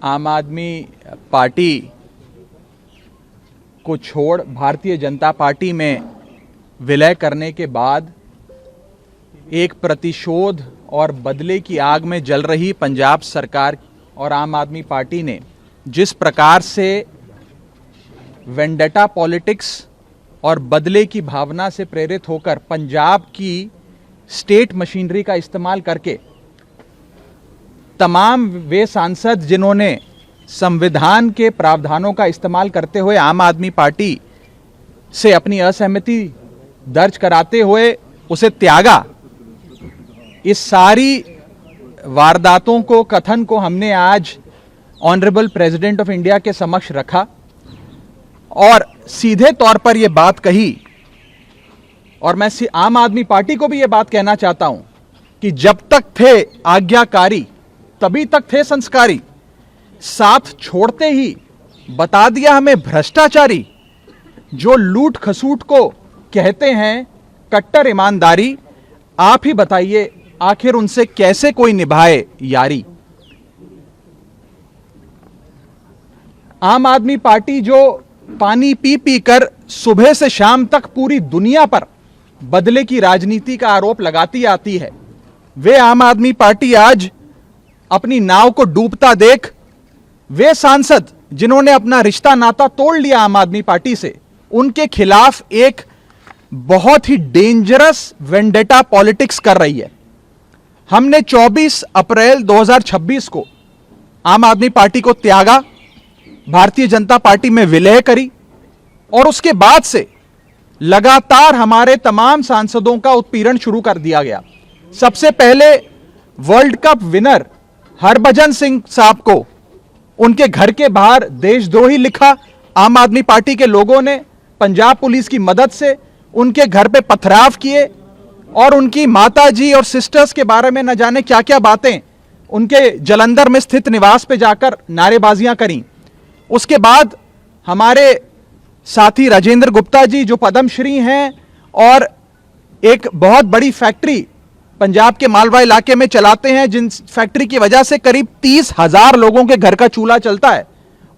आम आदमी पार्टी को छोड़ भारतीय जनता पार्टी में विलय करने के बाद एक प्रतिशोध और बदले की आग में जल रही पंजाब सरकार और आम आदमी पार्टी ने जिस प्रकार से वेंडेटा पॉलिटिक्स और बदले की भावना से प्रेरित होकर पंजाब की स्टेट मशीनरी का इस्तेमाल करके तमाम वे सांसद जिन्होंने संविधान के प्रावधानों का इस्तेमाल करते हुए आम आदमी पार्टी से अपनी असहमति दर्ज कराते हुए उसे त्यागा, इस सारी वारदातों को, कथन को हमने आज ऑनरेबल प्रेसिडेंट ऑफ इंडिया के समक्ष रखा और सीधे तौर पर यह बात कही। और मैं आम आदमी पार्टी को भी यह बात कहना चाहता हूं कि जब तक थे आज्ञाकारी तभी तक थे संस्कारी, साथ छोड़ते ही बता दिया हमें भ्रष्टाचारी। जो लूट खसूट को कहते हैं कट्टर ईमानदारी, आप ही बताइए आखिर उनसे कैसे कोई निभाए यारी। आम आदमी पार्टी जो पानी पी पी कर सुबह से शाम तक पूरी दुनिया पर बदले की राजनीति का आरोप लगाती आती है, वे आम आदमी पार्टी आज अपनी नाव को डूबता देख वे सांसद जिन्होंने अपना रिश्ता नाता तोड़ लिया आम आदमी पार्टी से, उनके खिलाफ एक बहुत ही डेंजरस वेंडेटा पॉलिटिक्स कर रही है। हमने 24 अप्रैल 2026 को आम आदमी पार्टी को त्यागा, भारतीय जनता पार्टी में विलय करी और उसके बाद से लगातार हमारे तमाम सांसदों का उत्पीड़न शुरू कर दिया गया। सबसे पहले world cup winner Harbhajan Singh साहब को उनके घर के बाहर देशद्रोही लिखा। आम आदमी पार्टी के लोगों ने पंजाब पुलिस की मदद से उनके घर पे पथराव किए और उनकी माता जी और सिस्टर्स के बारे में न जाने क्या क्या बातें उनके जलंधर में स्थित निवास पे जाकर नारेबाजियां करी। उसके बाद हमारे साथी राजेंद्र गुप्ता जी जो पद्मश्री हैं और एक बहुत बड़ी फैक्ट्री पंजाब के मालवा इलाके में चलाते हैं, जिन फैक्ट्री की वजह से करीब 30,000 लोगों के घर का चूल्हा चलता है,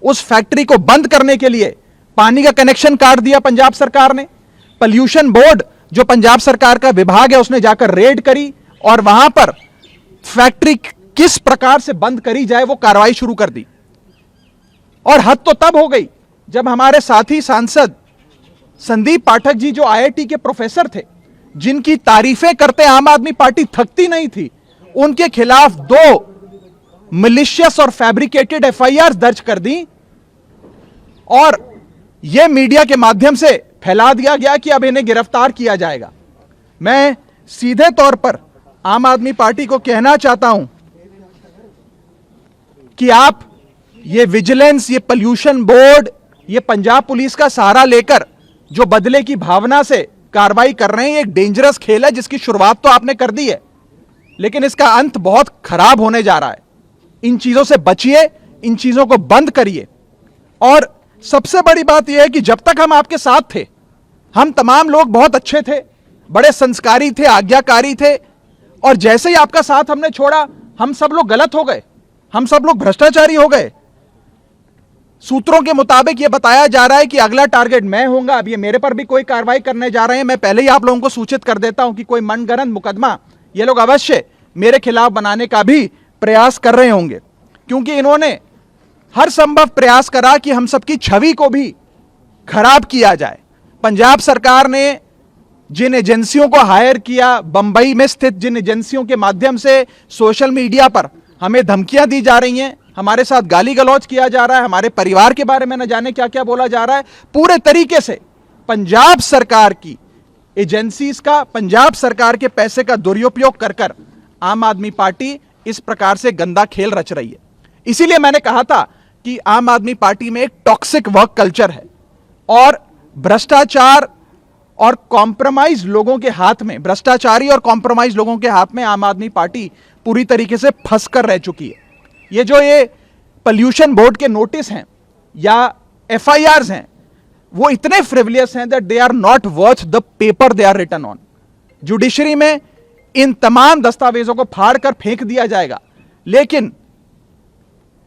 उस फैक्ट्री को बंद करने के लिए पानी का कनेक्शन काट दिया पंजाब सरकार ने। पॉल्यूशन बोर्ड जो पंजाब सरकार का विभाग है उसने जाकर रेड करी और वहां पर फैक्ट्री किस प्रकार से बंद करी जाए वो कार्रवाई शुरू कर दी। और हद तो तब हो गई जब हमारे साथी सांसद संदीप पाठक जी जो आईआईटी के प्रोफेसर थे, जिनकी तारीफें करते आम आदमी पार्टी थकती नहीं थी, उनके खिलाफ 2 मिलिशियस और फैब्रिकेटेड एफआईआर दर्ज कर दी और यह मीडिया के माध्यम से फैला दिया गया कि अब इन्हें गिरफ्तार किया जाएगा। मैं सीधे तौर पर आम आदमी पार्टी को कहना चाहता हूं कि आप ये विजिलेंस, ये पॉल्यूशन बोर्ड, ये पंजाब पुलिस का सहारा लेकर जो बदले की भावना से कार्रवाई कर रहे हैं, एक डेंजरस खेल है जिसकी शुरुआत तो आपने कर दी है, लेकिन इसका अंत बहुत खराब होने जा रहा है। इन चीजों से बचिए, इन चीजों को बंद करिए। और सबसे बड़ी बात यह है कि जब तक हम आपके साथ थे, हम तमाम लोग बहुत अच्छे थे, बड़े संस्कारी थे, आज्ञाकारी थे, और जैसे ही आपका साथ हमने छोड़ा, हम सब लोग गलत हो गए, हम सब लोग भ्रष्टाचारी हो गए। सूत्रों के मुताबिक यह बताया जा रहा है कि अगला टारगेट मैं होऊंगा। अब ये मेरे पर भी कोई कार्रवाई करने जा रहे हैं। मैं पहले ही आप लोगों को सूचित कर देता हूं कि कोई मनगढ़ंत मुकदमा ये लोग अवश्य मेरे खिलाफ बनाने का भी प्रयास कर रहे होंगे, क्योंकि इन्होंने हर संभव प्रयास करा कि हम सबकी छवि को भी खराब किया जाए। पंजाब सरकार ने जिन एजेंसियों को हायर किया, बंबई में स्थित जिन एजेंसियों के माध्यम से सोशल मीडिया पर हमें धमकियां दी जा रही हैं, हमारे साथ गाली गलौज किया जा रहा है, हमारे परिवार के बारे में न जाने क्या क्या बोला जा रहा है, पूरे तरीके से पंजाब सरकार की एजेंसीज का, पंजाब सरकार के पैसे का दुरुपयोग कर कर आम आदमी पार्टी इस प्रकार से गंदा खेल रच रही है। इसीलिए मैंने कहा था कि आम आदमी पार्टी में एक टॉक्सिक वर्क कल्चर है और भ्रष्टाचार और कॉम्प्रोमाइज लोगों के हाथ में, भ्रष्टाचारी और कॉम्प्रोमाइज लोगों के हाथ में आम आदमी पार्टी पूरी तरीके से फंस कर रह चुकी है। ये जो ये पॉल्यूशन बोर्ड के नोटिस हैं या एफआईआर्स हैं, वो इतने फ्रिवलियस हैं that they are not worth the paper they are written on. Judiciary में इन तमाम दस्तावेजों को फाड़ कर फेंक दिया जाएगा, लेकिन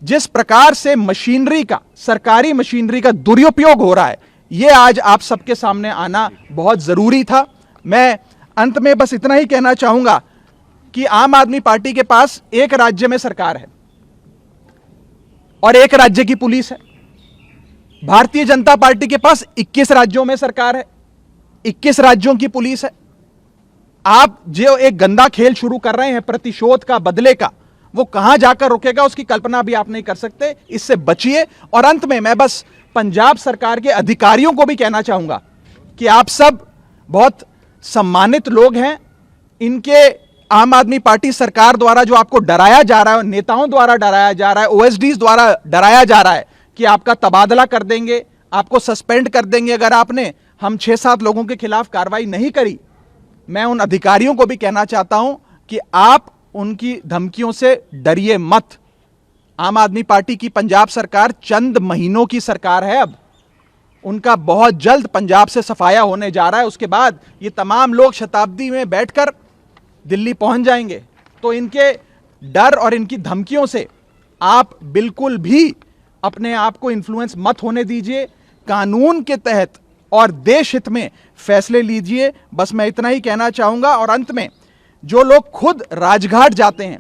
जिस प्रकार से मशीनरी का, सरकारी मशीनरी का दुरुपयोग हो रहा है, यह आज आप सबके सामने आना बहुत जरूरी था। मैं अंत में बस इतना ही कहना चाहूंगा कि आम आदमी पार्टी के पास एक राज्य में सरकार है और एक राज्य की पुलिस है। भारतीय जनता पार्टी के पास 21 राज्यों में सरकार है, 21 राज्यों की पुलिस है। आप जो एक गंदा खेल शुरू कर रहे हैं प्रतिशोध का, बदले का, वो कहां जाकर रुकेगा उसकी कल्पना भी आप नहीं कर सकते। इससे बचिए। और अंत में मैं बस पंजाब सरकार के अधिकारियों को भी कहना चाहूंगा कि आप सब बहुत सम्मानित लोग हैं। इनके आम आदमी पार्टी सरकार द्वारा जो आपको डराया जा रहा है, नेताओं द्वारा डराया जा रहा है, ओएसडीज द्वारा डराया जा रहा है कि आपका तबादला कर देंगे, आपको सस्पेंड कर देंगे अगर आपने हम 6-7 लोगों के खिलाफ कार्रवाई नहीं करी। मैं उन अधिकारियों को भी कहना चाहता हूं कि आप उनकी धमकियों से डरिए मत। आम आदमी पार्टी की पंजाब सरकार चंद महीनों की सरकार है। अब उनका बहुत जल्द पंजाब से सफाया होने जा रहा है। उसके बाद ये तमाम लोग शताब्दी में बैठकर दिल्ली पहुंच जाएंगे। तो इनके डर और इनकी धमकियों से आप बिल्कुल भी अपने आप को इन्फ्लुएंस मत होने दीजिए। कानून के तहत और देश हित में फैसले लीजिए। बस मैं इतना ही कहना चाहूंगा। और अंत में जो लोग खुद राजघाट जाते हैं,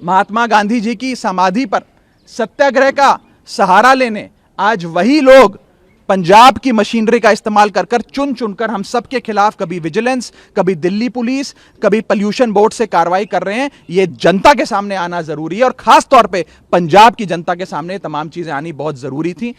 महात्मा गांधी जी की समाधि पर सत्याग्रह का सहारा लेने, आज वही लोग पंजाब की मशीनरी का इस्तेमाल कर चुन चुनकर हम सबके खिलाफ कभी विजिलेंस, कभी दिल्ली पुलिस, कभी पोल्यूशन बोर्ड से कार्रवाई कर रहे हैं। यह जनता के सामने आना जरूरी है और खास तौर पे पंजाब की जनता के सामने तमाम चीजें आनी बहुत जरूरी थी।